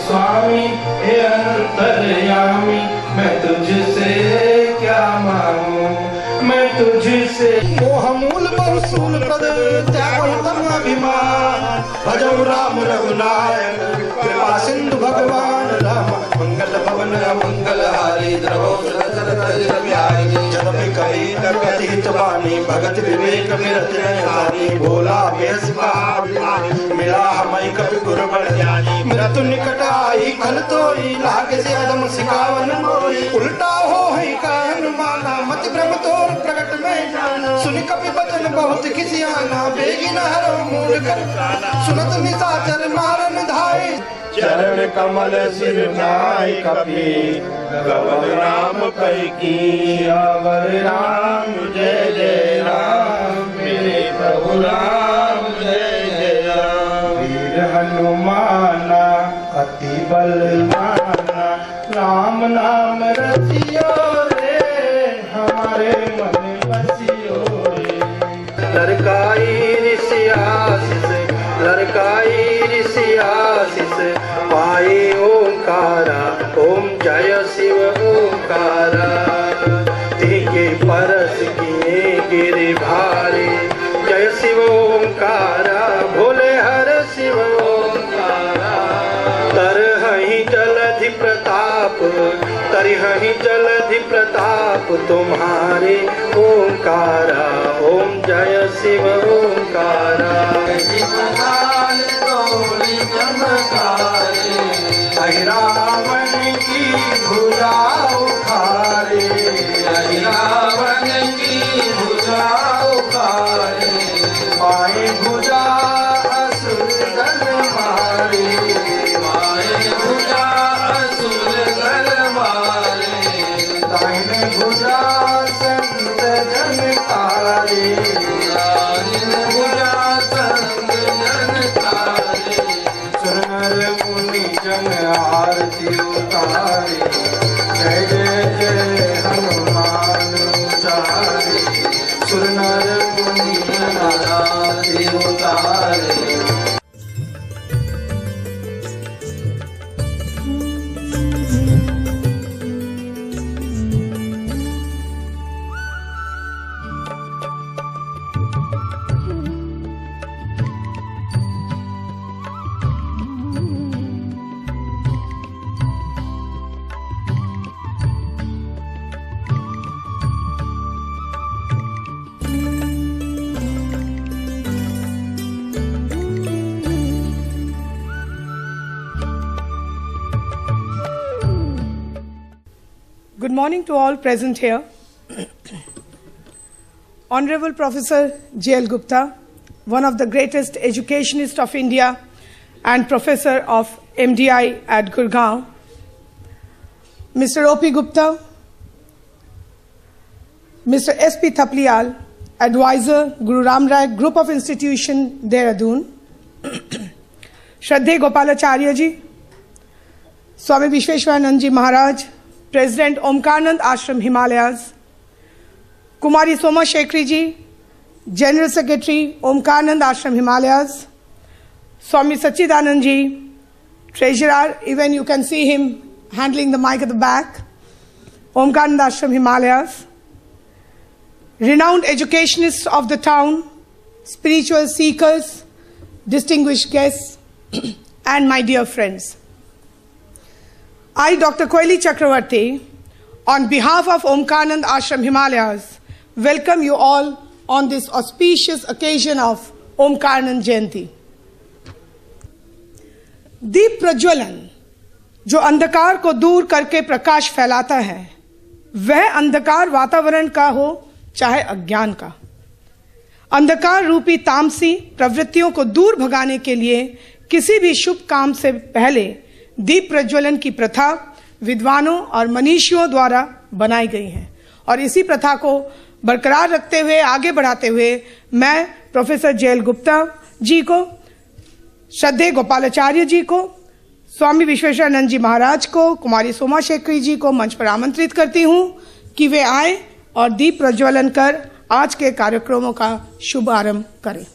स्वामी हे अंतर्यामी, मैं तुझसे क्या मांगू, मैं तुझसे। मोह मूल पर सूल पद त्यागो तम अभिमान, भजो राम रघुनायक कृपा सिंधु भगवान राम। मंगल भवन मंगल हारी द्रवो जदपि कही कथित वाणी, भगत विवेक विरत हारी। भोला बेस मिला हमें कपि गुरु बड़ ज्ञानी, मृत्यु निकट आई खल तोई, लागे से अदम सिखावन मोई। उल्टा हो है कान माना, मति भ्रम तोर प्रगट में जाना। सुन कपि बचन बहुत किसी आना, बेगी न हरो मूल कर सुनत निशाचर मारन धाय। चरण कमल सिर नाय कपि, गवन राम पैकी। अवर राम जय जय राम, मेरे प्रभु राम जय जय राम। वीर हनुमाना अति बलवाना, राम नाम रचियो रे, हमारे मन बसियो रे। लड़काई ऋषि आशीष, लड़काई ऋषि आशीष, पाए ओंकारा ओम जय शिव ओंकारा। तेगे परस किए गिरि भारे, जय शिव ओंकारा, भोले हर शिव ओंकारा। तरहि जलधि प्रताप, तरहि जलधि प्रताप, तुम्हारे ओंकारा ओम जय शिव ओंकारा। रावण की भुजा उखारे, रावण की भुजा उखारे, पाए भुजा असुर दल मारे, पाए भुजा असुर दल मारे। दाहिने भुजा संत जन तारे, दाहिने भुजा संत जन तारे। सुर मुनि जन आरती उतारे, जय जय जय हनुमान उचारे। सुर नर मुनि जन आरती उतारे। Good morning to all present here. Honorable Professor J.L. Gupta, one of the greatest educationists of India and professor of MDI at Gurgaon. Mr. O.P. Gupta, Mr. S.P. Thapliyal, advisor, Guru Ram Rai Group of Institution, Dehradun. Shraddhe Gopalacharya ji, Swami Vishweshwaranand ji Maharaj, President Omkarnand Ashram Himalayas, Kumari Soma Shekhri ji, General Secretary Omkarnand Ashram Himalayas, Swami Sachidanand ji, Treasurer, even you can see him handling the mic at the back, Omkarnand Ashram Himalayas, renowned educationists of the town, spiritual seekers, distinguished guests, and my dear friends. I, Dr. Koili Chakravarti, on behalf of Omkarnand Ashram Himalayas, welcome you all on this auspicious occasion of Omkarnand Jayanti. दीप प्रज्वलन जो अंधकार को दूर करके प्रकाश फैलाता है, वह अंधकार वातावरण का हो चाहे अज्ञान का। अंधकार रूपी तामसी प्रवृत्तियों को दूर भगाने के लिए किसी भी शुभ काम से पहले दीप प्रज्वलन की प्रथा विद्वानों और मनीषियों द्वारा बनाई गई है और इसी प्रथा को बरकरार रखते हुए आगे बढ़ाते हुए मैं प्रोफेसर जे.एल. गुप्ता जी को, श्रद्धेय गोपालाचार्य जी को, स्वामी विश्वेश्वरानंद जी महाराज को, कुमारी सोमा शेखरी जी को मंच पर आमंत्रित करती हूं कि वे आए और दीप प्रज्वलन कर आज के कार्यक्रमों का शुभारंभ करें।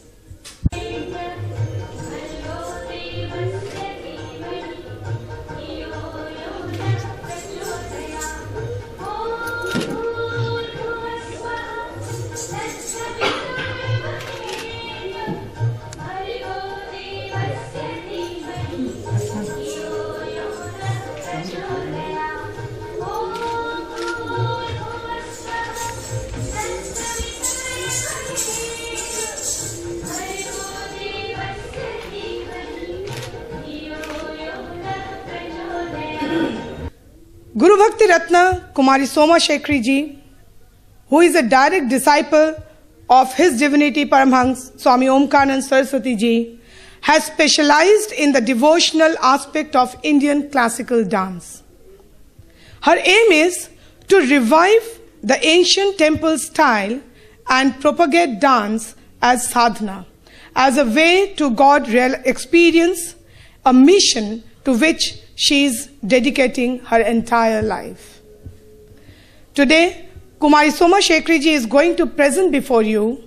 Guru Bhakti Ratna Kumari Soma Shekri ji, who is a direct disciple of His Divinity Paramhans Swami Omkaranand Saraswati ji, has specialized in the devotional aspect of Indian classical dance. Her aim is to revive the ancient temple style and propagate dance as sadhana, as a way to God real experience, a mission to which she is dedicating her entire life. Today, Kumari Soma Shekri ji is going to present before you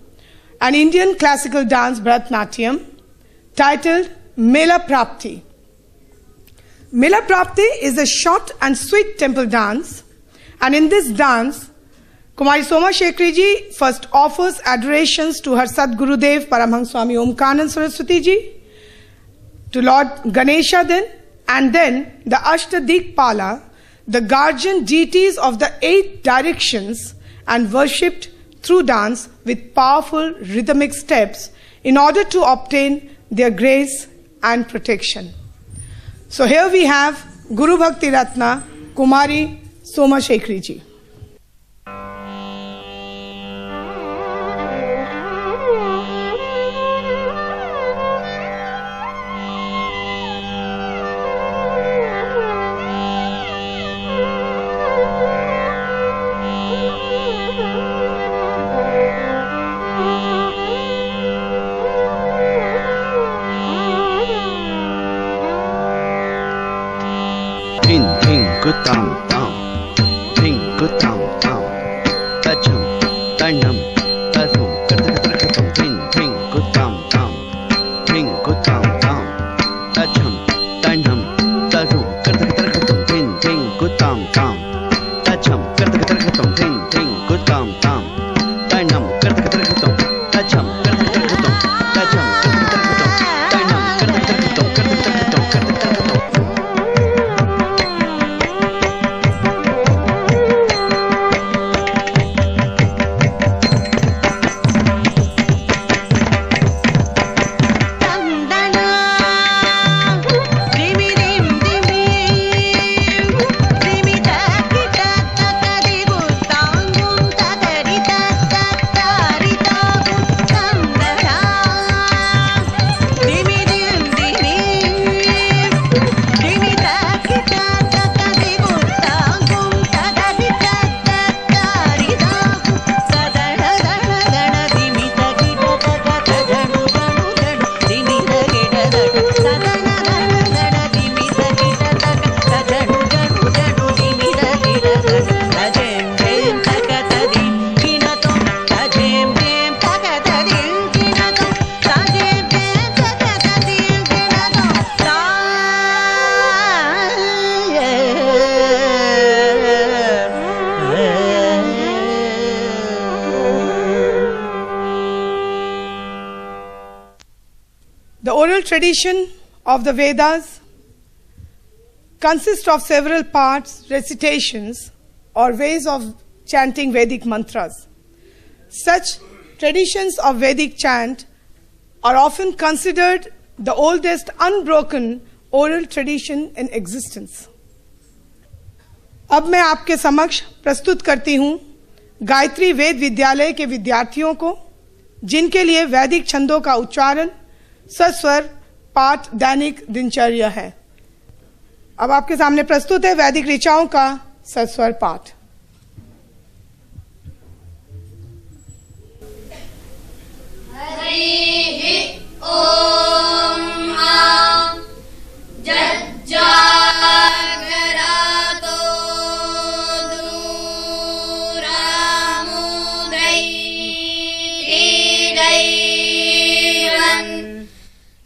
an Indian classical dance Bharatnatyam titled Mela Prapti. Mela Prapti is a short and sweet temple dance, and in this dance, Kumari Soma Shekri ji first offers adorations to her Sadgurudev Paramhans Swami Omkaranand Saraswati ji, to Lord Ganesha then, and then the Ashtadikpala, the guardian deities of the 8 directions, and worshipped through dance with powerful rhythmic steps in order to obtain their grace and protection. So here we have Guru Bhakti Ratna Kumari Soma Shekri ji. Kutam tam, ting kutam tam, tacham, tanam, tadum, kartakatam, ting kutam tam, ting kutam tam, tacham, tanam, tadum, kartakatam, ting kutam tam, tacham, kartakatam, ting kutam tam, tanam, kartakatam, tacham, kartakatam, tacham, kartakatam, tanam, kartakatam, kartakatam. The oral tradition of the Vedas consists of several parts, recitations, or ways of chanting Vedic mantras. Such traditions of Vedic chant are often considered the oldest unbroken oral tradition in existence. अब मैं आपके समक्ष प्रस्तुत करती हूँ गायत्री वेद विद्यालय के विद्यार्थियों को, जिनके लिए वैदिक छंदों का उच्चारण सस्वर पाठ दैनिक दिनचर्या है। अब आपके सामने प्रस्तुत है वैदिक ऋचाओं का सस्वर पाठ। हरि ओम आं जज्जागरातो दूरामुदै ईदैवन्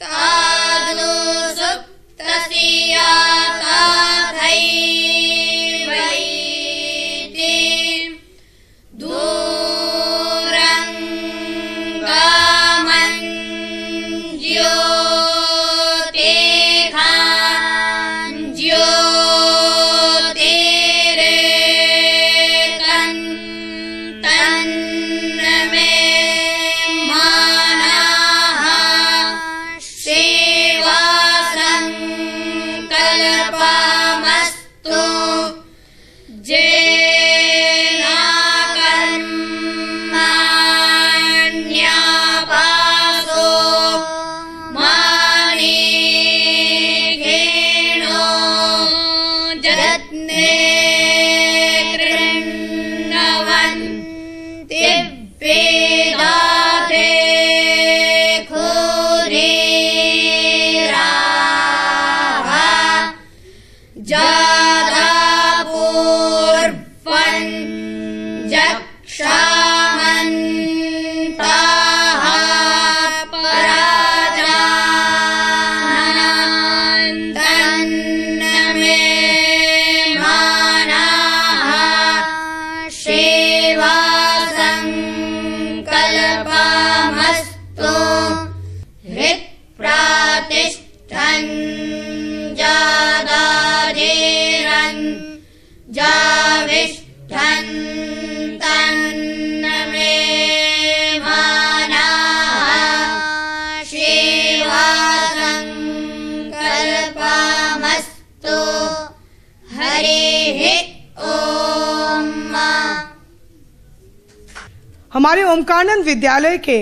तादु सुप्तसियाताथैवैति दूरङ्गामन् हमारे ओमकारानंद विद्यालय के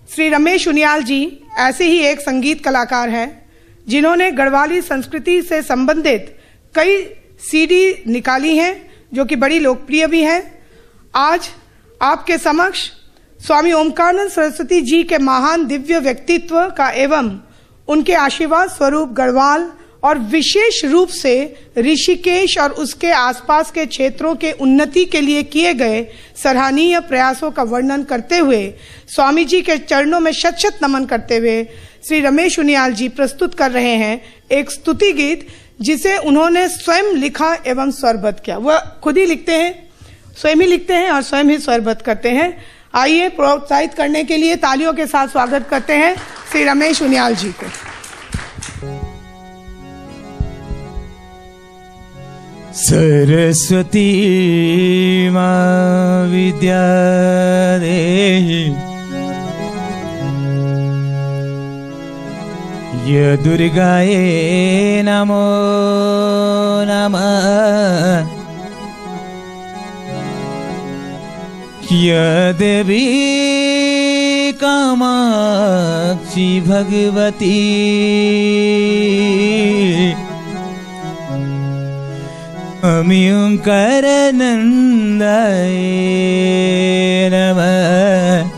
श्री रमेश उनियाल जी ऐसे ही एक संगीत कलाकार हैं जिन्होंने गढ़वाली संस्कृति से संबंधित कई सीडी निकाली हैं जो कि बड़ी लोकप्रिय भी हैं। आज आपके समक्ष स्वामी ओमकारानंद सरस्वती जी के महान दिव्य व्यक्तित्व का एवं उनके आशीर्वाद स्वरूप गढ़वाल और विशेष रूप से ऋषिकेश और उसके आसपास के क्षेत्रों के उन्नति के लिए किए गए सराहनीय प्रयासों का वर्णन करते हुए स्वामी जी के चरणों में शत शत नमन करते हुए श्री रमेश उनियाल जी प्रस्तुत कर रहे हैं एक स्तुति गीत जिसे उन्होंने स्वयं लिखा एवं स्वरबद्ध किया। वह खुद ही लिखते हैं, स्वयं ही लिखते हैं और स्वयं ही स्वरबद्ध करते हैं। आइए प्रोत्साहित करने के लिए तालियों के साथ स्वागत करते हैं श्री रमेश उनियाल जी को। सरस्वती मां विद्या देहि य दुर्गाये नमो नमः य देवी कामाक्षी भगवती अमी ओंकारानंदाय नमः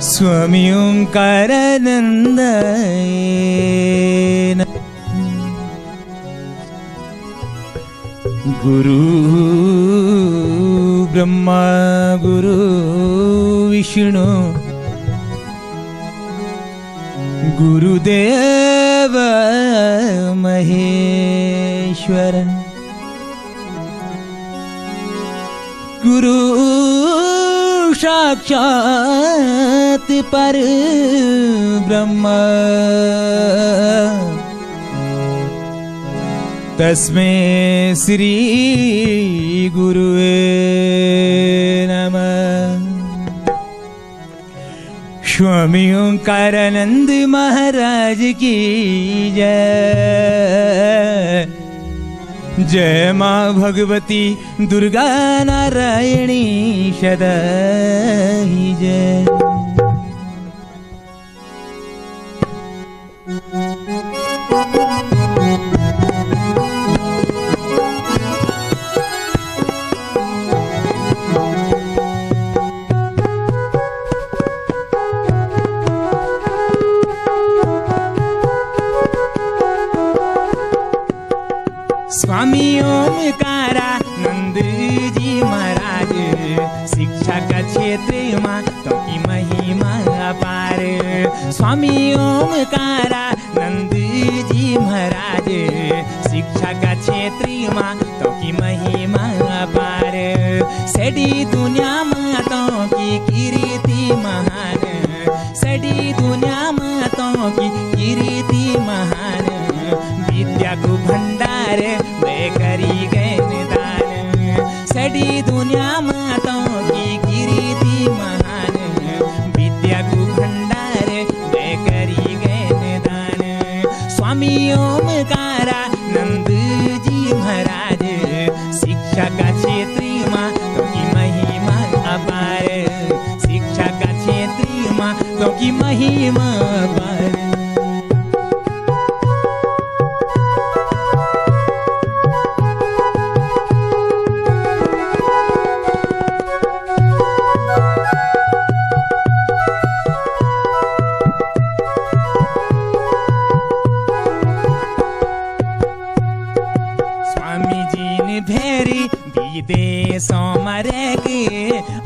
स्वामी ओंकारानंदाय नमः। गुरु ब्रह्मा गुरु विष्णु गुरुदेव महेश्वर गुरु साक्षात् पर ब्रह्म तस्मै श्री गुरुवे नमः। स्वामी ओंकारानंद महाराज की जय। जय माँ भगवती दुर्गा नारायणी सदा ही जय। स्वामी ओमकारानंद जी महाराज शिक्षा का क्षेत्र माँ तो की महिमा अपार। स्वामी ओमकारानंद जी महाराज शिक्षा का क्षेत्र माँ तो की महिमा अपार। सड़ी दुनिया मातों की कीर्ति महान, सड़ी दुनिया मातों की कीर्ति महान। विद्या को भंडार वे करी गए निदान, सड़ी दुनिया माताओं की कीर्ति महान। विद्या को भंडार वे करी गए निदान। स्वामी ओमकारानंद जी महाराज शिक्षा का क्षेत्र माँ तो की महिमा अपार। शिक्षा का क्षेत्र माँ तो की महिमा अपार। विदेशों मरे के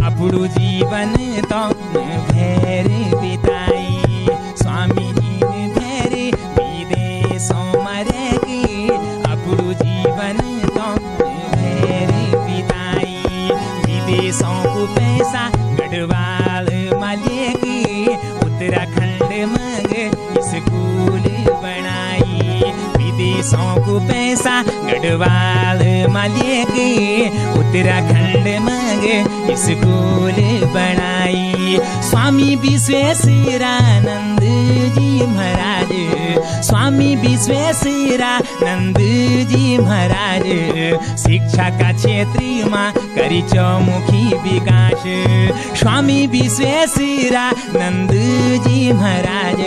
अपड़ू जीवन तो भैर बिताई। स्वामी जी ने भैर विदेशों मरे के अपड़ू जीवन तो भैर बिताई। विदेशों को पैसा गढ़वाल माले के उत्तराखंड में स्कूल बनाई। विदेशों को पैसा गढ़वाल लेके उत्तराखंड में स्कूल बनाई। स्वामी विश्वेश्वरानंद जी महाराज, स्वामी विश्वेश्वरानंद जी महाराज शिक्षा का क्षेत्र में करी चौमुखी विकास। स्वामी विश्वेश्वरानंद जी महाराज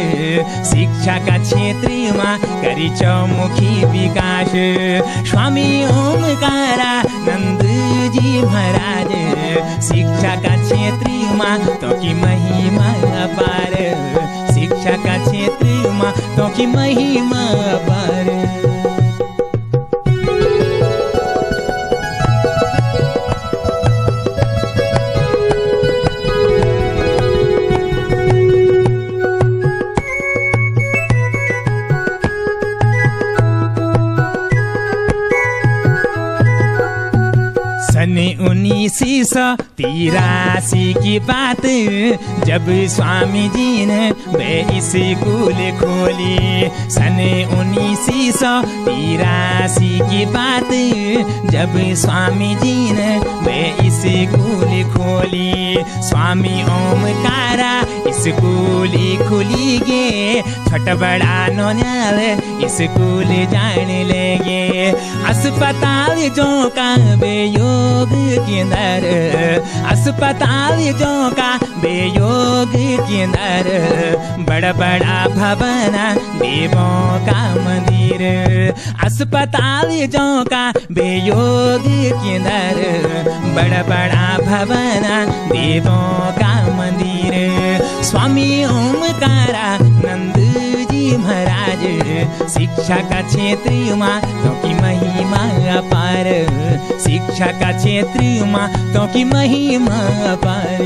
शिक्षा का क्षेत्र में करी चौमुखी विकास। स्वामी ओमकारानंद जी महाराज शिक्षा का क्षेत्र में तो की महिमा अपार, शिक्षा का क्षेत्र में तो की महिमा अपार। सन 1983 की बात, जब स्वामी जी ने वे स्कूल खोली। सन 1983 की बात, जब स्वामी जी ने वे स्कूल खोली। स्वामी ओमकारा स्कूल खुली गे, छोटा बड़ा नौनियाल स्कूल जाने लगे। अस्पताल जो का बेयोग केंद्र, अस्पताल जो का बेयोग केंद्र, बड़ा बड़ा भवन देवों का मंदिर। अस्पताल जो का बेयोग केंद्र, बड़ा बड़ा भवन देवों का मंदिर। स्वामी ओमकारानंद जी महाराज शिक्षा का क्षेत्र में तो की महिमा अपार, शिक्षा का क्षेत्र में तो की महिमा अपार।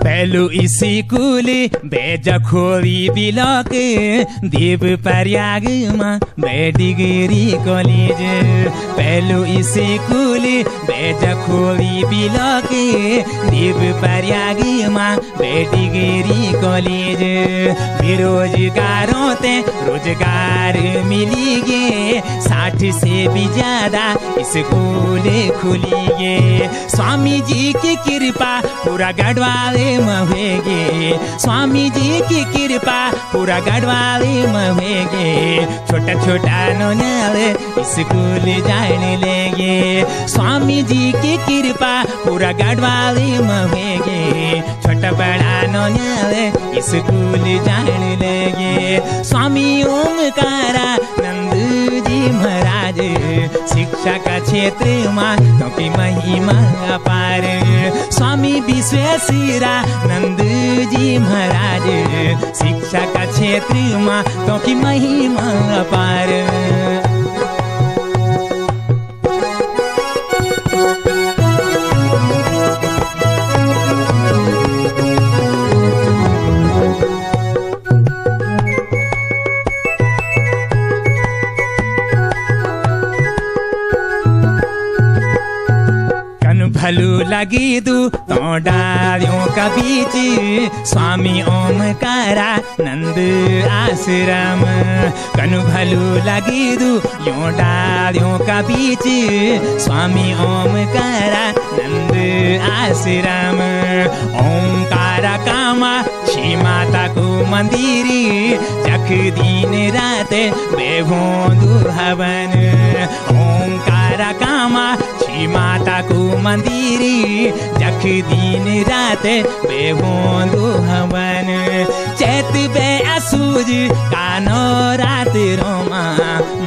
पहलू स्कूल बेजखोरी बिलक, देव प्रयाग में बे डिग्री कॉलेज। पहलू स्कूल बेजखोरी बिलक, देव प्रयाग में बे डिग्री कॉलेज। बेरोजगारों ते रोजगार मिली गे, 60 से भी ज्यादा स्कूल खुली गे। स्वामी जी की कृपा पूरा गढ़वाले महेगे, स्वामी जी की कृपा पूरा गढ़वाले महेगे। छोटा छोटा नौनियाल स्कूल जाने लगे। स्वामी जी की कृपा पूरा गढ़वाले महेगे, छोटा बड़ा नौनियाल स्कूल जाने लगे। स्वामी ओमकारानंद जी महाराज शिक्षा का क्षेत्र में तो की महिमा अपार। स्वामी विश्वेश्वरानंद जी महाराज शिक्षा का क्षेत्र में तो की महिमा अपार। भलू लगी दू तो डालियों का बीच, स्वामी ओमकारानंद आश्रम। कनु भलू लगी दू यों डालियों का बीच, स्वामी ओमकारानंद आश्रम। ओमकारा कामा छी माता को मंदिरी, जख दिन रात बेभों दुहवन। ओमकारा कामा छी माता को मंदिरी, जख दिन रात बेभों दुहवन। चैत बे असुज कानो रात रोमा,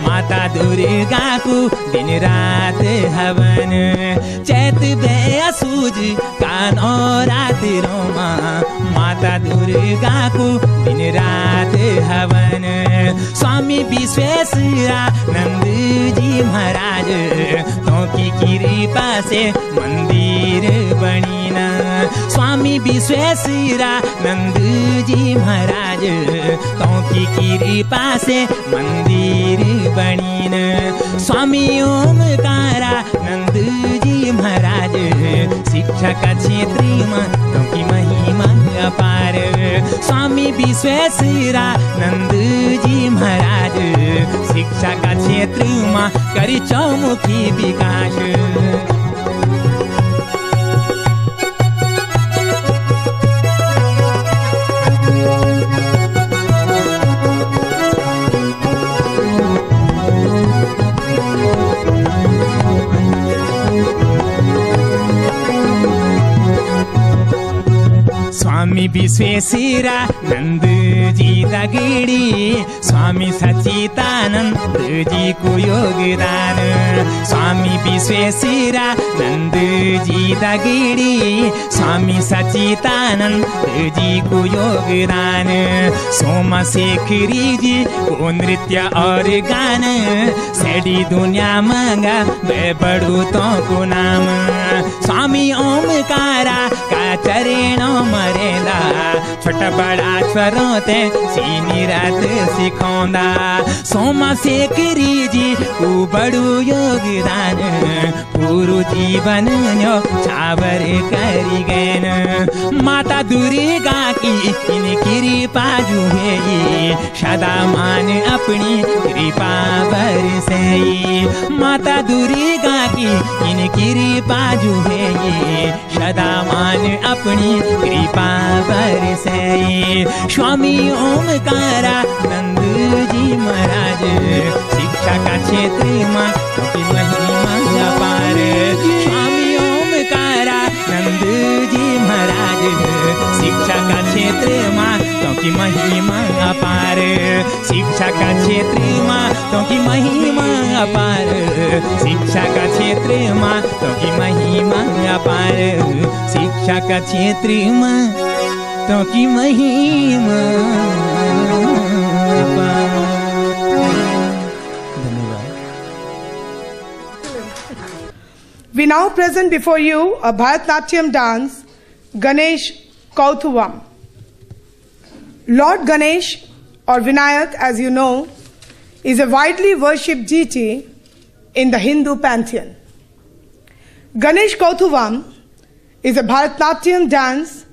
माता दुर्गा को दिन रात हवन। चैत बे असुज कानो रात रोमा, माता दुर्गा को दिन रात हवन। स्वामी विश्वेश्वरानंद जी महाराज तो की कृपा से मंदिर बनी ना। स्वामी विश्वेश्वरानंद जी महाराज तो की कृपा से मंदिर बनीन। स्वामी ओमकारानंद जी महाराज शिक्षा का क्षेत्र में तो की महिमा अपार। स्वामी विश्वेश्वरानंद जी महाराज शिक्षा का क्षेत्र में करी चौमुखी विकास। स्वामी विश्वेश्वरानंद जी दगड़ी स्वामी सच्चिदानंद जी को योगदान। स्वामी विश्वेश्वरानंद जी दगड़ी स्वामी सच्चिदानंद जी को योगदान। सोमशेखरी जी को नृत्य और गान सेडी दुनिया मंगा वे बड़ू तो को नाम। स्वामी ओमकारा का चरणों मरेला छोटा बड़ा स्वरों ते सीनी रात सिखौंदा। सोमशेखरी जी को बड़ू योगदान पूरो जीवन न्यो छावर करी गैन। माता दुर्गा की इन कृपा जुहे सदा मान अपनी कृपा बरसे। माता दुर्गा की इन कृपा जुहे सदा मान अपनी कृपा बरसे। स्वामी ओमकारानंद जी महाराज शिक्षा का क्षेत्र में की महिमा अपार। स्वामी ओमकारानंद जी महाराज शिक्षा का क्षेत्र में तो की महिमा अपार। शिक्षा का क्षेत्र में तो की महिमा अपार। शिक्षा का क्षेत्र में तो की महिमा अपार। शिक्षा का क्षेत्र में तो की महिमा अपार। We now present before you a Bharatanatyam dance, Ganesh Kauthuvam. Lord Ganesh, or Vinayak as you know, is a widely worshipped deity in the Hindu pantheon. Ganesh Kauthuvam is a Bharatanatyam dance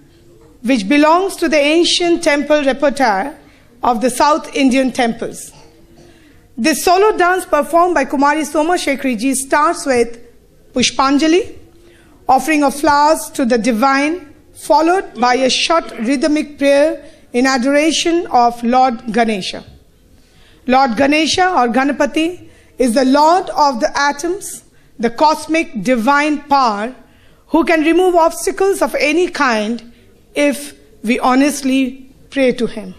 which belongs to the ancient temple repertoire of the South Indian temples. This solo dance performed by Kumari Somashekari ji starts with Pushpanjali, offering of flowers to the divine, followed by a short rhythmic prayer in adoration of Lord Ganesha. Lord Ganesha or Ganapati is the Lord of the atoms, the cosmic divine power who can remove obstacles of any kind if we honestly pray to him.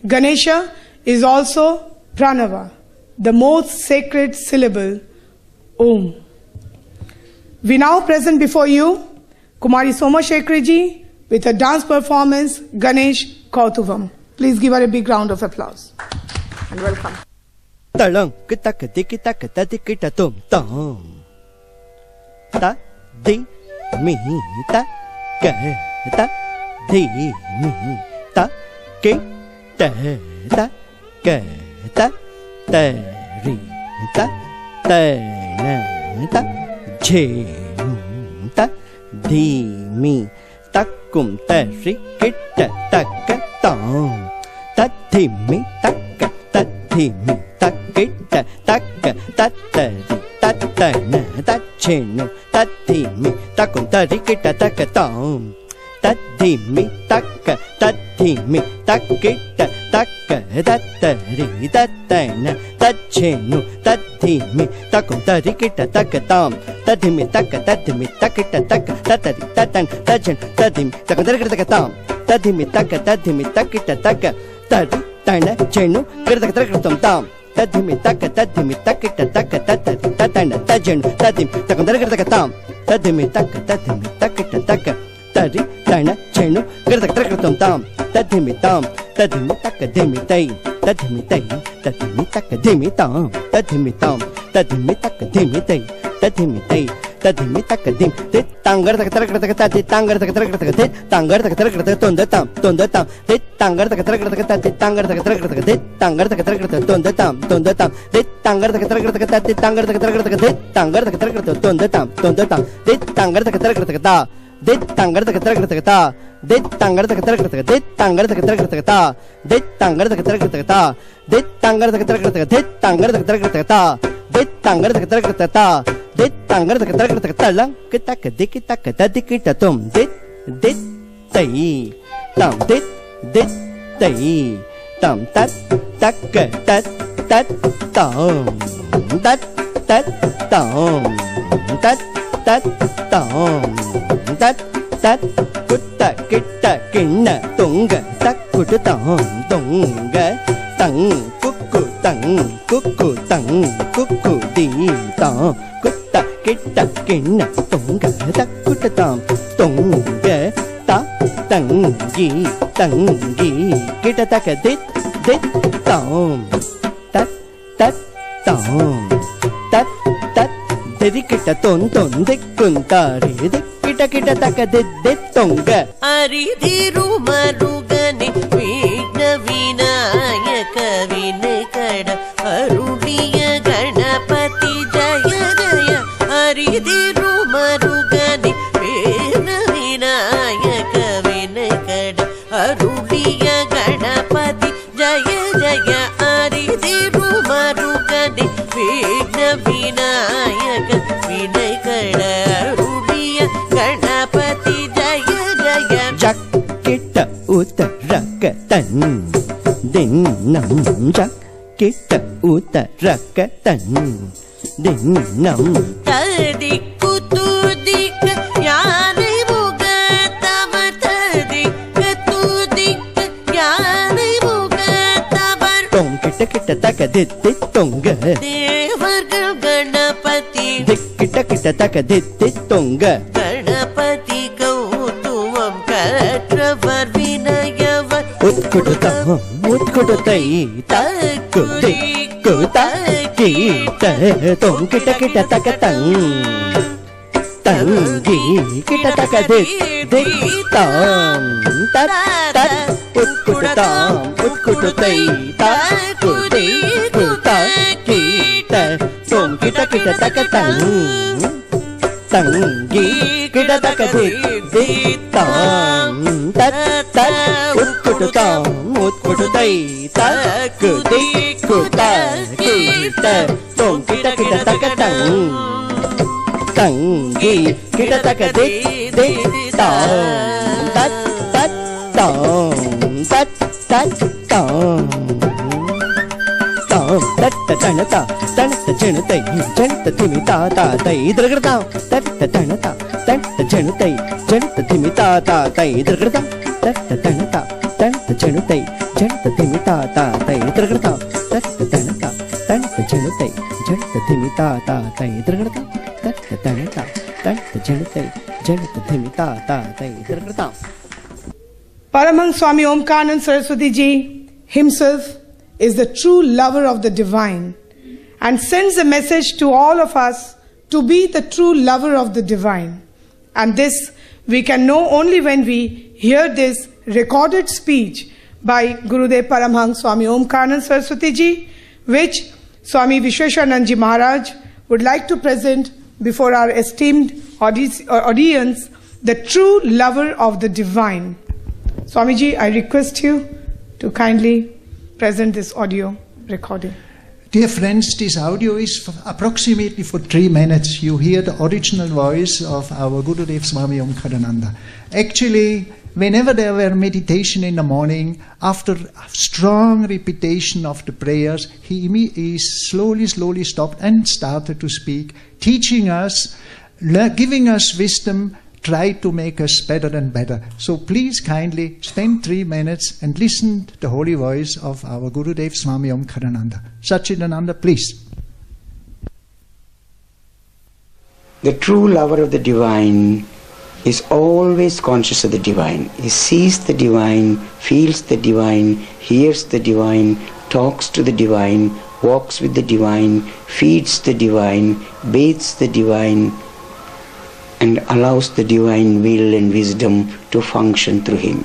Ganesha is also Pranava, the most sacred syllable, Om. We now present before you Kumari Somashekari ji with a dance performance, Ganesh Kauthuvam. Please give her a big round of applause. And welcome. Talang kita kita kita kita tum tam ta di mi ta ke ta di mi ta ke ta ta ke ta ta ri ta ta na ta che ta di mi ta kum ta ri ke ta ta ka tam ta di mi ta ka ta di mi ta ke ta ta ka ta ta ri ta ta na ta che no ta di mi ta kum ta ri ke ta ta ka tam ta di mi ta ka ta di mi ta ke ta ta ka ta ta ri ta ta na ta che no ta di mi ta kum ta ri ke ta ta ka tam ta di mi ta ka ta di mi ta ke ta ta ka ta ta ri ta ta ta che ta di mi ta kum ta ri ke ta ka tam ta di mi ta ka ta di mi ta ke ta ta ka ta ri ta na che no ke ta ka ta ka tam tam ta di mi ta ka ta di mi ta ke ta ta ka ta ta ri ta ta na ta che no ta di mi ta kum ta ri ke ta ka tam ta di mi ta ka ta di mi ta ke ta ta ka ta ri ta na che no ke ta ka ta ka tam tam ta di mi tam ta di mi ta ka di mi tai ta di mi tai ta di mi ta ka di mi tam ta di mi tam ta di mi ta ka di mi tai ta di mi tai तधिमि तक दिम ते तांगर तक तरक तक ते तांगर तक तरक तक ते तांगर तक तरक तक तोंद ताम ते तांगर तक तरक तक ते तांगर तक तरक तक ते तांगर तक तरक तक तोंद ताम ते तांगर तक तरक तक ते तांगर तक तरक तक ते तांगर तक तरक तक तोंद ताम ते तांगर तक तरक तक ता दे तांगर तक तरक तक ता दे तांगर तक तरक तक ते तांगर तक तरक तक ता दे तांगर तक तरक तक ता दे तांगर तक तरक तक ते तांगर तक तरक तक ता दे तांगर तक तरक तक ता दे तांगर तक तरक तक तलंग के तक दिक तक तदिक तुम दे तई तम दे तई तम तत तक तत तम तत तम तत तत कुत्ता किट्टा किण्ण तुंग तक कुट तुंग तंग कुक्कु कुक्कु दी कुत्ता किट्टा किण्ण तुंग तक कुट तुंग तंगी किट तक दित तम तत दिक्किट तोन दिक्कुंतारी दिक्किट तक दित्तोंग अरिदिरु मरुगने विघ्न विनायक विनकड अरुणिय गणपति जय जय अरिदिरु मरुगने विघ्न विनायक विनकड अरुणिय गणपति जय जय अरिदिरु मरुगने विघ्न विनायक विनकड अरुणिय गणपति जय जय जक्किट उतरक तन दिन्नम जक्किट उतरक तन दिन्नम तदिक्कु तुदिक् याने मुग तव तदिक्कु तुदिक् याने मुग तव तों किट तक दित्तोंग देवर्गल गणपति दिक्किट तक दित्तोंग गणपति कौतुवं करत्रवर विनयवर उत्कुटुतै तक्कुदिक्कुतकीट तों किट तक तंगी किट तक दित्तां तत् उत्कुटुतै तक्कुदिक्कुतकीट तों किट तक तंगी किट तक दित्तां तत् उत्कुटुतै तक्कुदिक्कुतकीट तों किट तक तंगी किट तक दित्तां तत् तणता तणत जणतै जणत धिमि ताता तै द्रगृता तत् तणता तणत जणतै जणत धिमि ताता तै द्रगृता तत् तणता तणत जणतै जणत धिमि ताता तै द्रगृता तत् तणता तणत जणतै जणत धिमि ताता तै द्रगृता तत् तणता तणत जणतै जणत धिमि ताता तै द्रगृता. Paramhans Swami Omkaranand Saraswati Ji himself is the true lover of the divine and sends a message to all of us to be the true lover of the divine. And this we can know only when we hear this recorded speech by Gurudev Paramhans Swami Omkaranand Saraswati Ji, which Swami Vishweshanand Ji Maharaj would like to present before our esteemed audience, the true lover of the divine. Swamiji, I request you to kindly present this audio recording. Dear friends, this audio is approximately for 3 minutes. You hear the original voice of our Gurudev Swami Omkarananda. Actually, whenever there were meditation in the morning, after strong repetition of the prayers, he slowly stopped and started to speak, teaching us, giving us wisdom, try to make us better and better. So please kindly spend 3 minutes and listen to the holy voice of our Gurudev Swami Omkarananda. Satchidananda, please. The true lover of the divine is always conscious of the divine. He sees the divine, feels the divine, hears the divine, talks to the divine, walks with the divine, feeds the divine, bathes the divine, and allows the divine will and wisdom to function through him.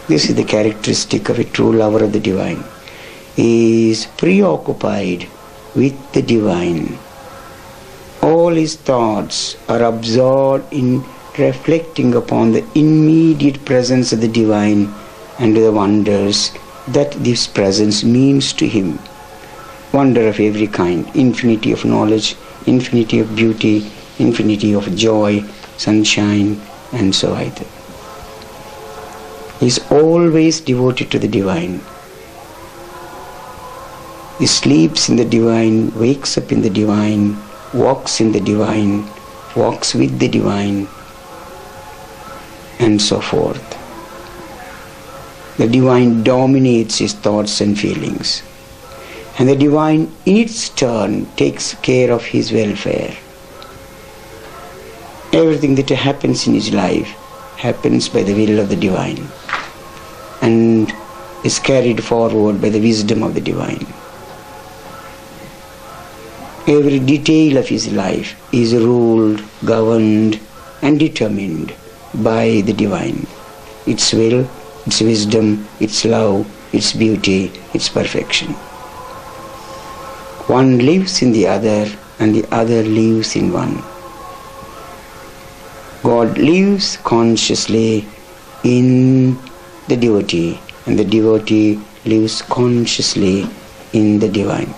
This is the characteristic of a true lover of the divine. He is preoccupied with the divine. All his thoughts are absorbed in reflecting upon the immediate presence of the divine and the wonders that this presence means to him. Wonder of every kind, infinity of knowledge, infinity of beauty, infinity of joy, sunshine, and so on. He is always devoted to the divine. He sleeps in the divine, wakes up in the divine, walks in the divine, walks with the divine, and so forth. The divine dominates his thoughts and feelings, and the divine in its turn takes care of his welfare. Everything that happens in his life happens by the will of the divine and is carried forward by the wisdom of the divine. Every detail of his life is ruled, governed, and determined by the divine. Its will, its wisdom, its love, its beauty, its perfection. One lives in the other, and the other lives in one. God lives consciously in the devotee, and the devotee lives consciously in the divine.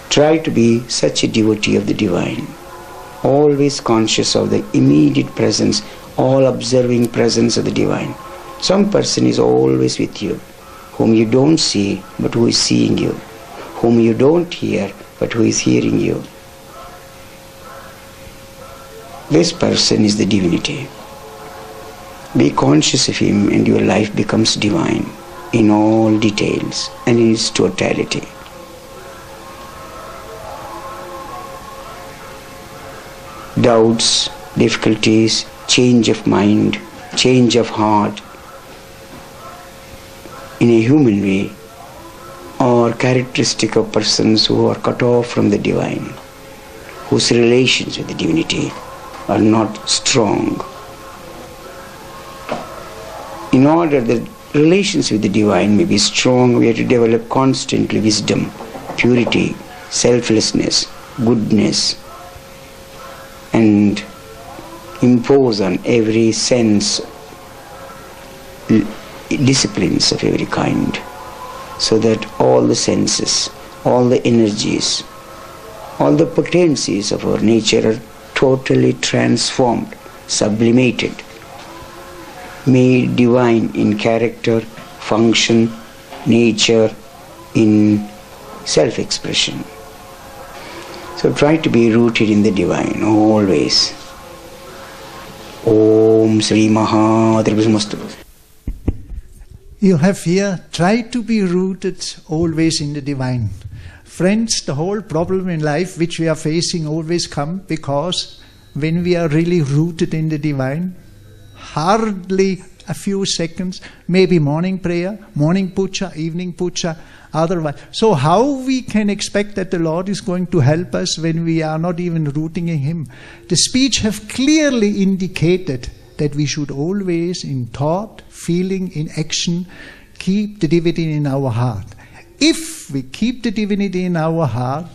Try to be such a devotee of the divine, always conscious of the immediate presence, all-observing presence of the divine. Some person is always with you, whom you don't see, but who is seeing you, whom you don't hear, but who is hearing you. This person is the divinity. Be conscious of him and your life becomes divine in all details and in its totality. Doubts, difficulties, change of mind, change of heart in a human way are characteristic of persons who are cut off from the divine, whose relations with the divinity are not strong. In order that relations with the divine may be strong, we have to develop constantly wisdom, purity, selflessness, goodness, and impose on every sense disciplines of every kind, so that all the senses, all the energies, all the potencies of our nature are totally transformed, sublimated, made divine in character, function, nature, in self-expression. So try to be rooted in the divine always. Om Sri Mahadribhusmastu. You have here, try to be rooted always in the divine. Friends, the whole problem in life which we are facing always come because when we are really rooted in the divine, hardly a few seconds, maybe morning prayer, morning puja, evening puja, otherwise. So how we can expect that the Lord is going to help us when we are not even rooting in Him? The speech have clearly indicated that we should always, in thought, feeling, in action, keep the divinity in our heart. If we keep the divinity in our heart,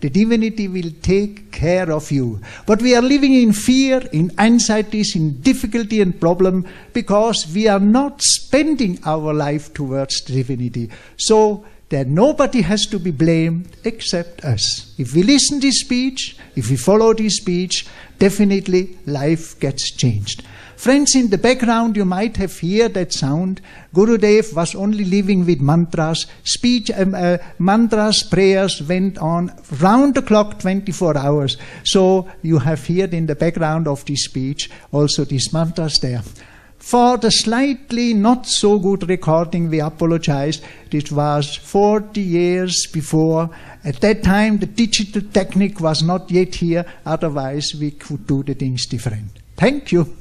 the divinity will take care of you. But we are living in fear, in anxieties, in difficulty and problem because we are not spending our life towards the divinity. So that nobody has to be blamed except us. If we listen to this speech, if we follow this speech, definitely life gets changed. Friends, in the background you might have heard that sound. Gurudev was only living with mantras. Mantras, prayers went on round the clock 24 hours. So you have heard in the background of this speech also these mantras there. For the slightly not so good recording, we apologize. It was 40 years before. At that time, the digital technique was not yet here. Otherwise, we could do the things different. Thank you.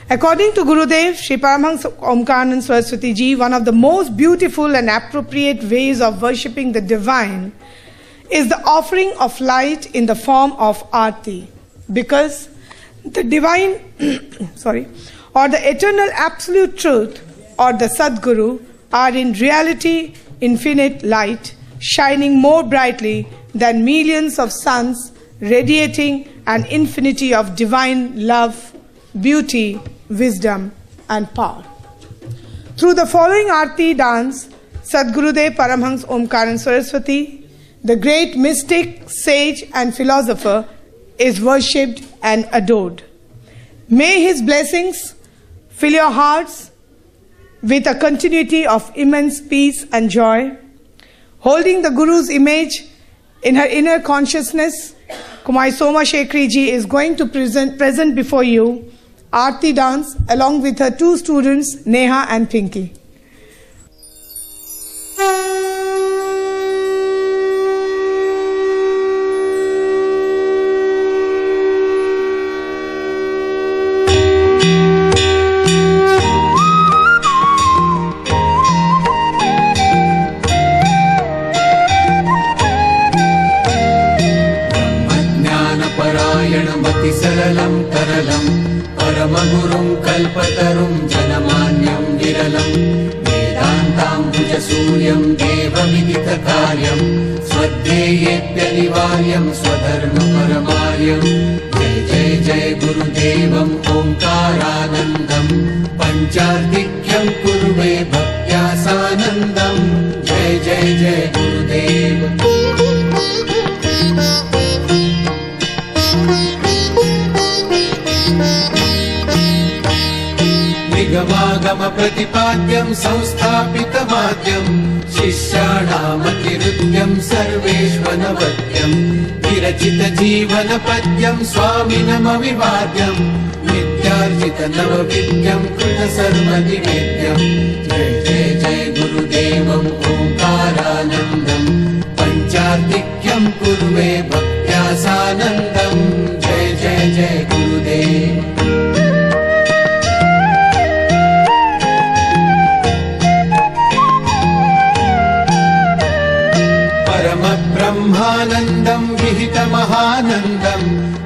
According to Gurudev, Sri Paramahansa Omkarananda Saraswati Ji, one of the most beautiful and appropriate ways of worshipping the divine is the offering of light in the form of Aarti, because the divine, or the eternal absolute truth, or the Sadguru, are in reality infinite light, shining more brightly than millions of suns, radiating an infinity of divine love, beauty, wisdom, and power. Through the following Aarti dance, Sadgurudev Paramhans Omkaran Saraswati, the great mystic, sage, and philosopher, is worshipped and adored. May his blessings fill your hearts with a continuity of immense peace and joy. Holding the Guru's image in her inner consciousness, Kumai Soma Shekri ji is going to present before you Aarti dance along with her two students, Neha and Pinky. सरलं तरलं परमगुरुं कल्पतरुं जनमान्यं विरलं वेदान्ताम्बुजसूर्यं देवविदितकार्यं स्वध्येयेऽप्यनिवार्यं स्वधर्मपरमार्यं जय जय जय गुरुदेवम् ओङ्कारानन्दं पञ्चार्धिक्यं कुर्वे भक्त्या सानन्दं जय जय जय गुरुदेव। निगमागम प्रतिपाद्यं संस्थापितमाद्यं शिष्याणामतिरुद्यं सर्वेष्वनवद्यं विरचित जीवनपद्यं स्वामिनमविवाद्यं नित्यार्जित नवविद्यं कृत सर्वनिवेद्यं जय जय जय गुरुदेवम् ओङ्कारानन्दं पञ्चार्धिक्यं कुर्वे भक्त्या सानन्दं जय जय जय गुरुदेव। ब्रह्मानन्दं विहितमहानन्दं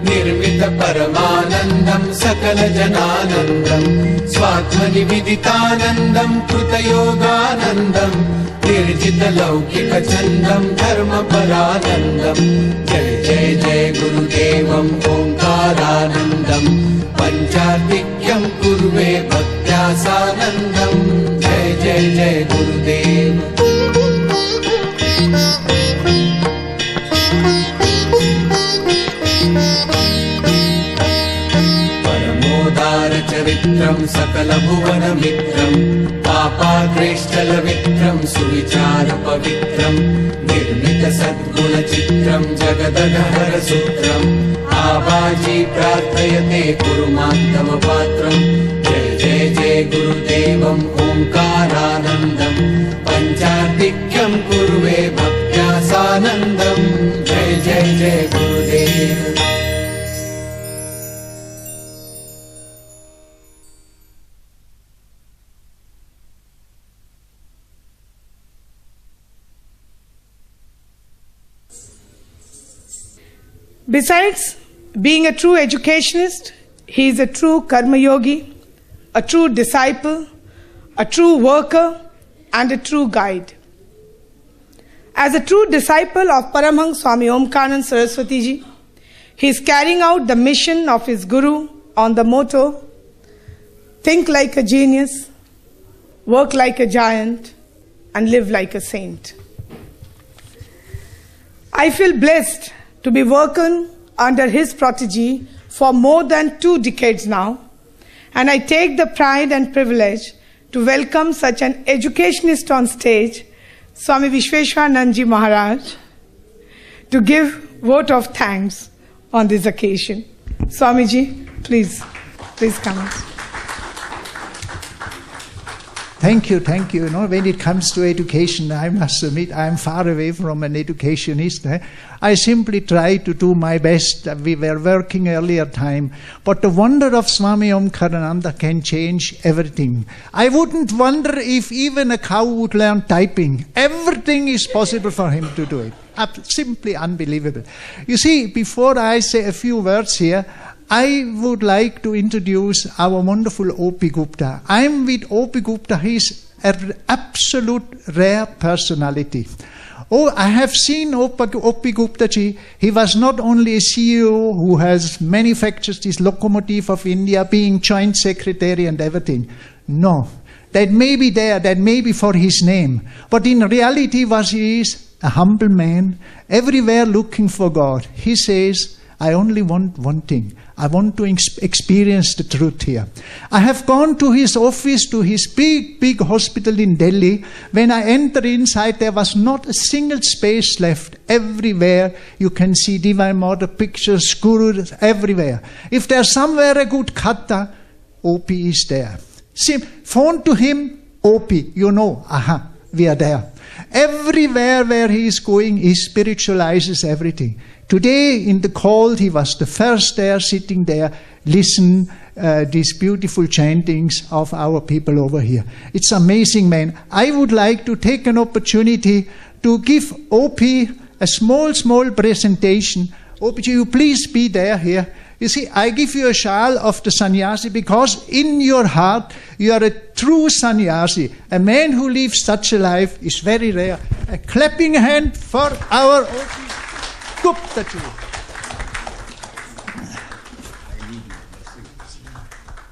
निर्मित परमानन्दं सकल जनानन्दं स्वात्मनि विदितानन्दं कृतयोगानन्दं निर्जित लौकिक चन्दं धर्मपरानन्दं जय जय जय गुरुदेवम् ओङ्कारानन्दं पञ्चार्धिक्यं कुर्वे भक्त्या सानन्दं जय जय जय गुरुदेव। चरित्रं सकलभुवनमित्रं पापाग्रेष्टलवित्रं सुविचारपवित्रं निर्मित सद्गुणचित्रं जगदघहरसूत्रम् आबाजी प्रार्थयते कुरुमात्तमपात्रं जय जय जय गुरुदेवम् ओङ्कारानन्दं पञ्चार्धिक्यं कुर्वे भक्त्या सानन्दं जय जय जय गुरुदेव। Besides being a true educationist, he is a true karma yogi, a true disciple, a true worker, and a true guide. As a true disciple of Paramhans Swami Omkaran Saraswati ji, he is carrying out the mission of his Guru on the motto, think like a genius, work like a giant, and live like a saint. I feel blessed to be working under his protege for more than 2 decades now, and I take the pride and privilege to welcome such an educationist on stage, Swami Vishweshwaranand Ji Maharaj, to give vote of thanks on this occasion. Swamiji, please come. Thank you. You know, when it comes to education, I must admit I'm far away from an educationist. I simply try to do my best. We were working earlier time. But the wonder of Swami Omkarananda can change everything. I wouldn't wonder if even a cow would learn typing. Everything is possible for him to do it. simply unbelievable. You see, before I say a few words here, I would like to introduce our wonderful O.P. Gupta. I'm with O.P. Gupta. He's an absolute rare personality. Oh, I have seen O.P. Gupta ji. He was not only a CEO who has manufactured this locomotive of India, being joint secretary and everything. No, that may be there, that may be for his name. But in reality, he is a humble man, everywhere looking for God. He says, I only want one thing. I want to experience the truth here. I have gone to his office, to his big hospital in Delhi. When I entered inside, there was not a single space left. Everywhere you can see Divine Mother pictures, gurus, everywhere. If there's somewhere a good kata, OP is there. See, phone to him, OP, you know, aha, we are there. Everywhere where he is going, he spiritualizes everything. Today in the call, he was the first there, sitting there, listen these beautiful chantings of our people over here. It's amazing, man. I would like to take an opportunity to give OP a small presentation. OP, you please be there here. You see, I give you a shawl of the sannyasi because in your heart you are a true sannyasi. A man who lives such a life is very rare. A clapping hand for our OP Gupta ji.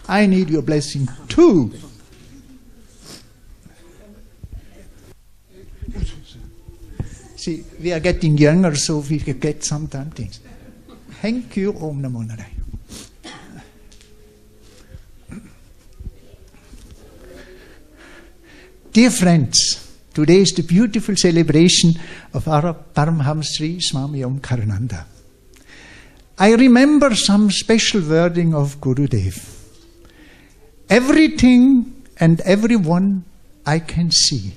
I need your blessing too. See, we are getting younger, so we get sometimes things. Thank you, Om Namo Narayana. Dear friends, today is the beautiful celebration of our Paramhamsri Swami Om Karananda. I remember some special wording of Gurudev. Everything and everyone I can see.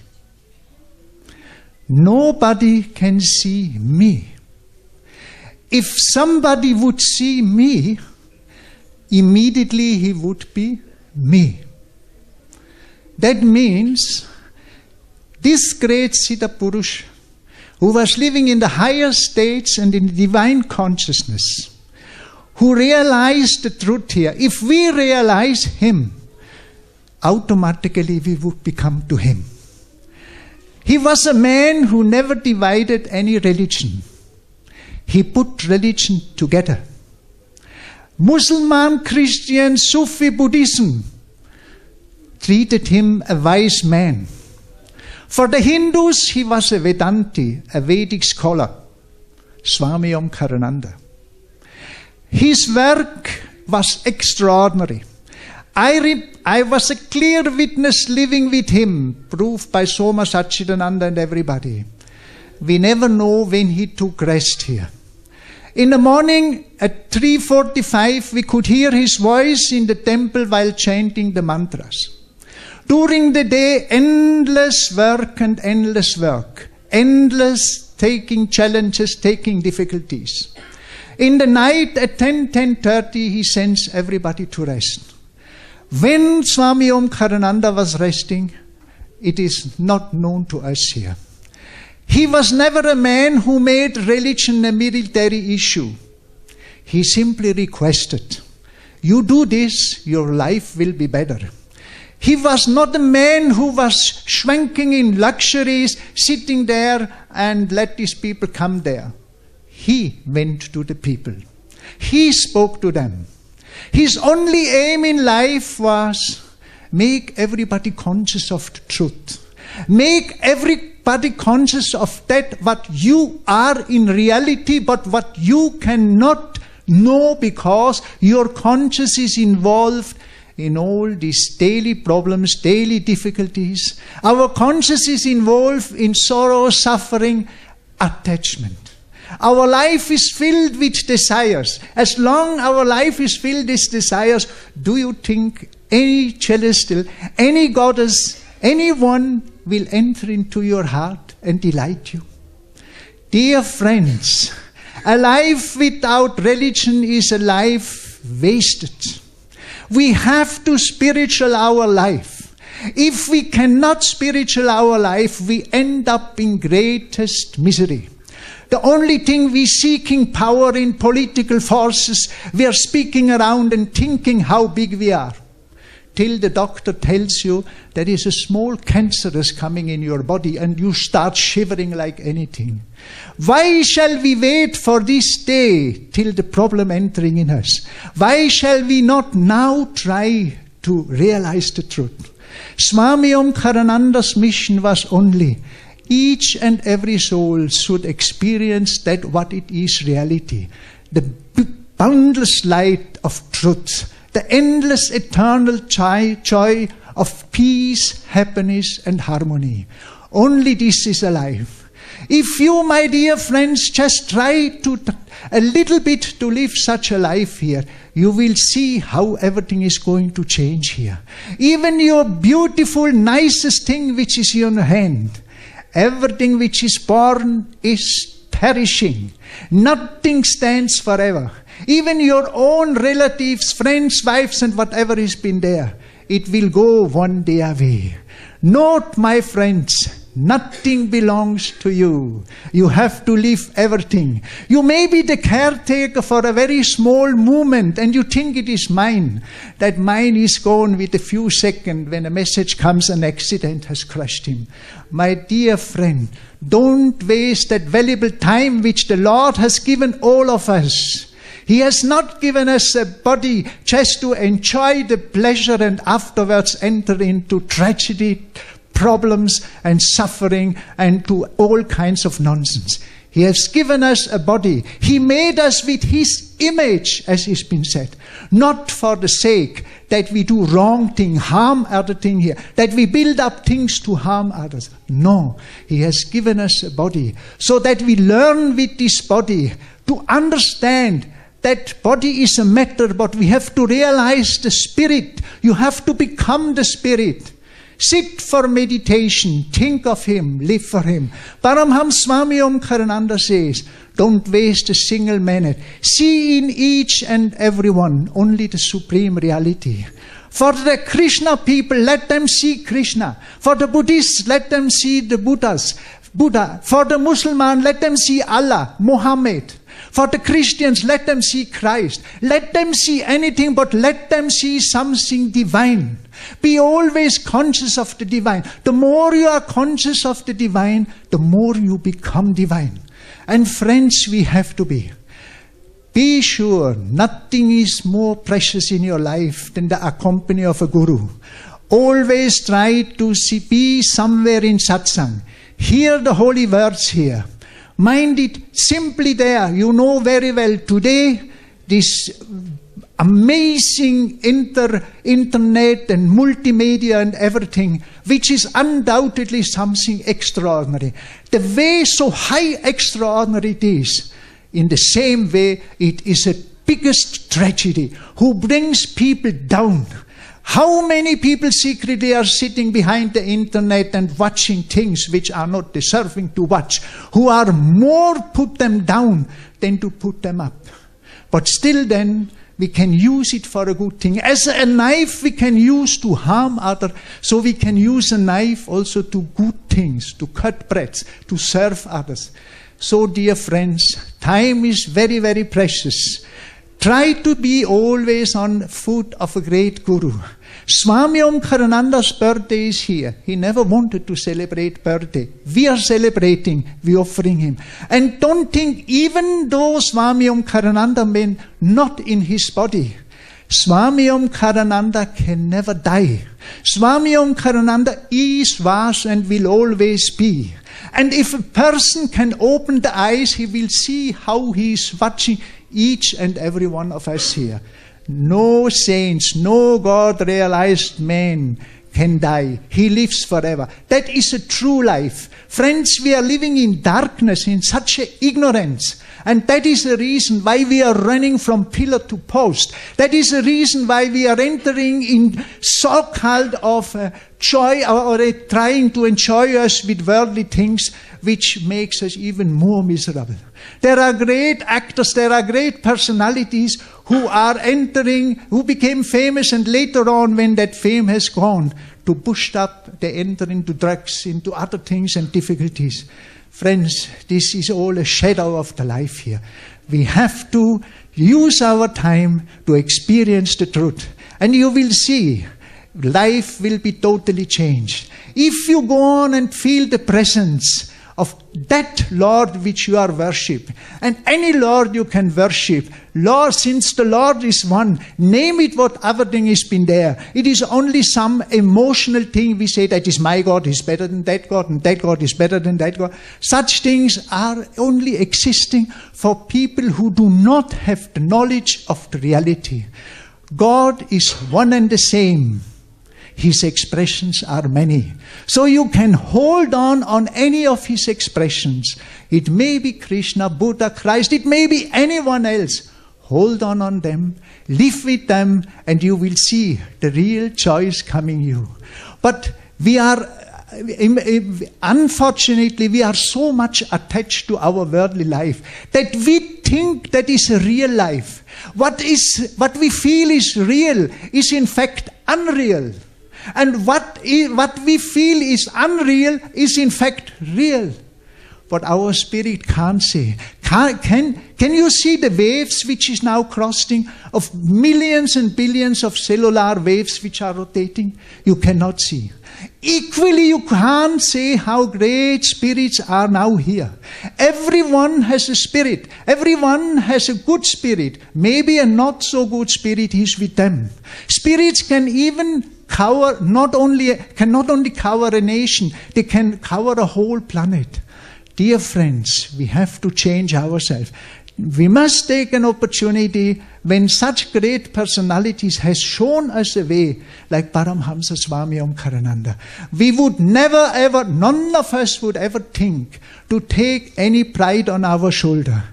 Nobody can see me. If somebody would see me, immediately he would be me. That means this great Siddha Purush, who was living in the higher states and in divine consciousness, who realized the truth here, if we realize him, automatically we would become to him. He was a man who never divided any religion. He put religion together. Muslim, Christian, Sufi, Buddhism treated him a wise man. For the Hindus, he was a Vedanti, a Vedic scholar, Swami Om Karananda. His work was extraordinary. I was a clear witness living with him, proved by Soma Satchidananda and everybody. We never know when he took rest here. In the morning at 3:45, we could hear his voice in the temple while chanting the mantras. During the day, endless work and endless work. Endless taking challenges, taking difficulties. In the night at 10:30, he sends everybody to rest. When Swami Om Karananda was resting, it is not known to us here. He was never a man who made religion a military issue. He simply requested, you do this, your life will be better. He was not a man who was schwenking in luxuries, sitting there and let these people come there. He went to the people. He spoke to them. His only aim in life was make everybody conscious of the truth. Make everybody conscious of that what you are in reality, but what you cannot know because your conscience is involved in all these daily problems, daily difficulties. Our conscience is involved in sorrow, suffering, attachment. Our life is filled with desires. As long our life is filled with desires, do you think any celestial, any goddess, anyone will enter into your heart and delight you? Dear friends, a life without religion is a life wasted. We have to spiritual our life. If we cannot spiritual our life, we end up in greatest misery. The only thing we seeking power in political forces, we are speaking around and thinking how big we are. Till the doctor tells you there is a small cancer is coming in your body and you start shivering like anything. Why shall we wait for this day till the problem entering in us? Why shall we not now try to realize the truth? Swami Omkarananda's mission was only each and every soul should experience that what it is reality. The boundless light of truth. The endless eternal joy of peace, happiness and harmony. Only this is alive. If you, my dear friends, just try to a little bit to live such a life here, you will see how everything is going to change here. Even your beautiful, nicest thing which is in your hand, everything which is born is perishing. Nothing stands forever. Even your own relatives, friends, wives and whatever has been there, it will go one day away. Note, my friends, nothing belongs to you. You have to leave everything. You may be the caretaker for a very small moment and you think it is mine. That mine is gone with a few seconds when a message comes, an accident has crushed him. My dear friend, don't waste that valuable time which the Lord has given all of us. He has not given us a body just to enjoy the pleasure and afterwards enter into tragedy, problems and suffering and to all kinds of nonsense. He has given us a body. He made us with His image, as has been said. Not for the sake that we do wrong thing, harm other thing here, that we build up things to harm others. No, He has given us a body so that we learn with this body to understand that body is a matter, but we have to realize the spirit. You have to become the spirit. Sit for meditation, think of Him, live for Him. Paramhams Swami Omkarananda says, don't waste a single minute. See in each and every one only the supreme reality. For the Krishna people, let them see Krishna. For the Buddhists, let them see the Buddha. For the Muslim, let them see Allah, Muhammad. For the Christians, let them see Christ. Let them see anything, but let them see something divine. Be always conscious of the divine. The more you are conscious of the divine, the more you become divine. And friends, we have to be. Be sure nothing is more precious in your life than the company of a guru. Always try to be somewhere in satsang. Hear the holy words here. Mind it simply there. You know very well today this amazing internet and multimedia and everything, which is undoubtedly something extraordinary. The way so high extraordinary it is, in the same way it is a biggest tragedy who brings people down. How many people secretly are sitting behind the internet and watching things which are not deserving to watch, who are more put them down than to put them up. But still then, we can use it for a good thing. As a knife we can use to harm others, so we can use a knife also to good things, to cut breads, to serve others. So dear friends, time is very, very precious. Try to be always on foot of a great guru. Swami Omkarananda's birthday is here. He never wanted to celebrate birthday. We are celebrating, we are offering him. And don't think, even though Swami Omkarananda may not in his body, Swami Omkarananda can never die. Swami Omkarananda is, was and will always be. And if a person can open the eyes, he will see how he is watching each and every one of us here. No saints, no God realized man can die. He lives forever. That is a true life. Friends, we are living in darkness, in such ignorance. And that is the reason why we are running from pillar to post. That is the reason why we are entering in so-called of joy or trying to enjoy us with worldly things, which makes us even more miserable. There are great actors, there are great personalities who are entering, who became famous, and later on when that fame has gone, to push up, they enter into drugs, into other things and difficulties. Friends, this is all a shadow of the life here. We have to use our time to experience the truth. And you will see, life will be totally changed. If you go on and feel the presence of that Lord which you are worshipping, and any Lord you can worship, Lord, since the Lord is one, name it what other thing has been there. It is only some emotional thing we say that is my God is better than that God, and that God is better than that God. Such things are only existing for people who do not have the knowledge of the reality. God is one and the same. His expressions are many. So you can hold on any of his expressions. It may be Krishna, Buddha, Christ, it may be anyone else. Hold on them, live with them, and you will see the real joys coming you. But we are, unfortunately, we are so much attached to our worldly life that we think that is a real life. What we feel is real is in fact unreal. And what we feel is unreal is in fact real. But our spirit can't see. Can you see the waves which is now crossing of millions and billions of cellular waves which are rotating? You cannot see. Equally, you can't say how great spirits are now here. Everyone has a spirit. Everyone has a good spirit. Maybe a not so good spirit is with them. Spirits can even cannot only cover a nation, they can cover a whole planet. Dear friends, we have to change ourselves. We must take an opportunity when such great personalities has shown us a way, like Paramhamsa Swami Omkarananda. We would never ever, none of us would ever think to take any pride on our shoulder.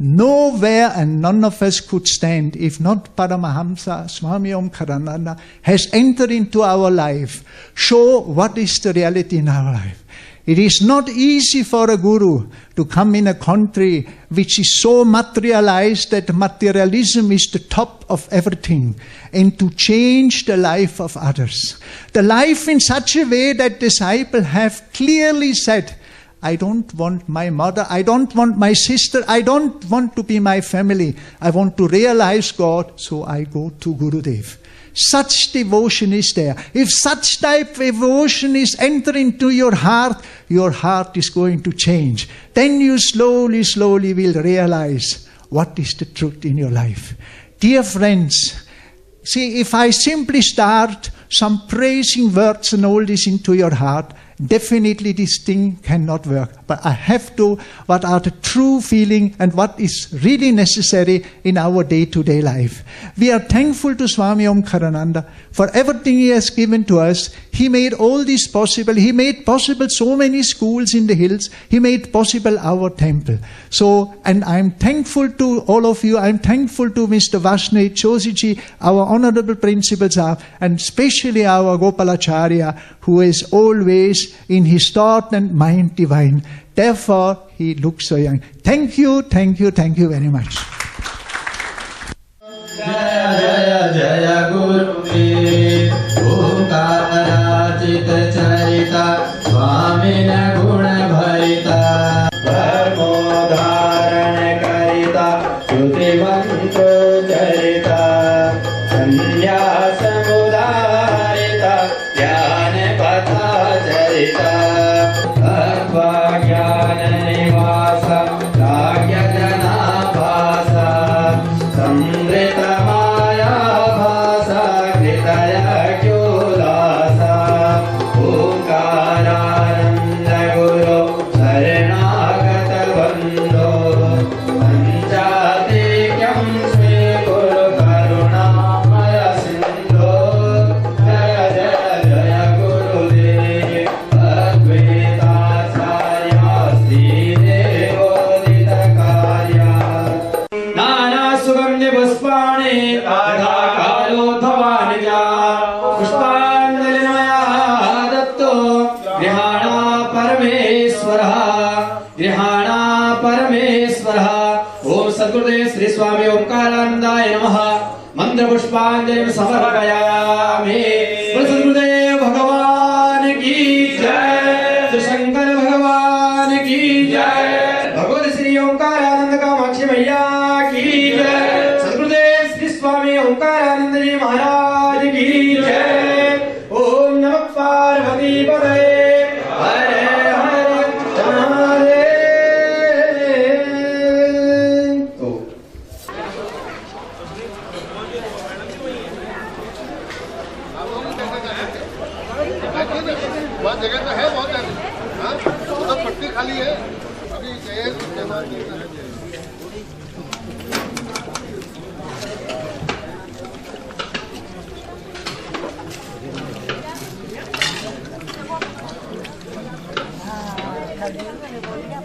Nowhere and none of us could stand if not Paramahamsa Swami Omkarananda has entered into our life, show what is the reality in our life. It is not easy for a guru to come in a country which is so materialized that materialism is the top of everything, and to change the life of others. The life in such a way that disciples have clearly said, I don't want my mother, I don't want my sister, I don't want to be my family. I want to realize God, so I go to Gurudev. Such devotion is there. If such type of devotion is entering into your heart is going to change. Then you slowly will realize what is the truth in your life. Dear friends, see, if I simply start some praising words and all this into your heart, definitely this thing cannot work. But I have to, what are the true feeling and what is really necessary in our day-to-day life. We are thankful to Swami Omkarananda for everything he has given to us. He made all this possible. He made possible so many schools in the hills. He made possible our temple. So, and I'm thankful to all of you. I'm thankful to Mr. Vaishnav Josiji, our honorable principal sir, and especially our Gopalacharya, who is always in his thought and mind divine. Therefore, he looks so young. Thank you very much. Jaya Jaya Jaya Gurudev Omkarachit Charita Swamina Guna Bharita Dharmo Dharan Karita Shruti Charita Sanyasa Mudarita Jnana Patha Charita Sarva Jnana Nivasa Ragya Jana Bhasa Samrita Maya Bhasa Kritaya Kyodasa Omkarananda Guru Saranagata Bandho Panchatikyam Sri Guru Karunamaya Sindho Jaya Jaya Jaya Gurudev Advaitacharya Sri Devodita Karya Nana Sugandhi Puspani Radha Kalo Bhavanija Pushpanjalinmaya Datto Grihana Parameswara Om Sadgurudev Sri Swami Omkaranandaya Namaha Mantra Pushpanjalim Samarpayami Bol Sadgurudev Bhagavan Ki Jai Shri Shankar Bhagavan Ki Premanand जी महाराज की जय। ओम नमः पार्वती पतये हर हर महादेव। वहाँ जगह तो है बहुत है, हाँ तो पट्टी खाली है अभी Hãy subscribe cho kênh Ghiền Mì Gõ để không bỏ lỡ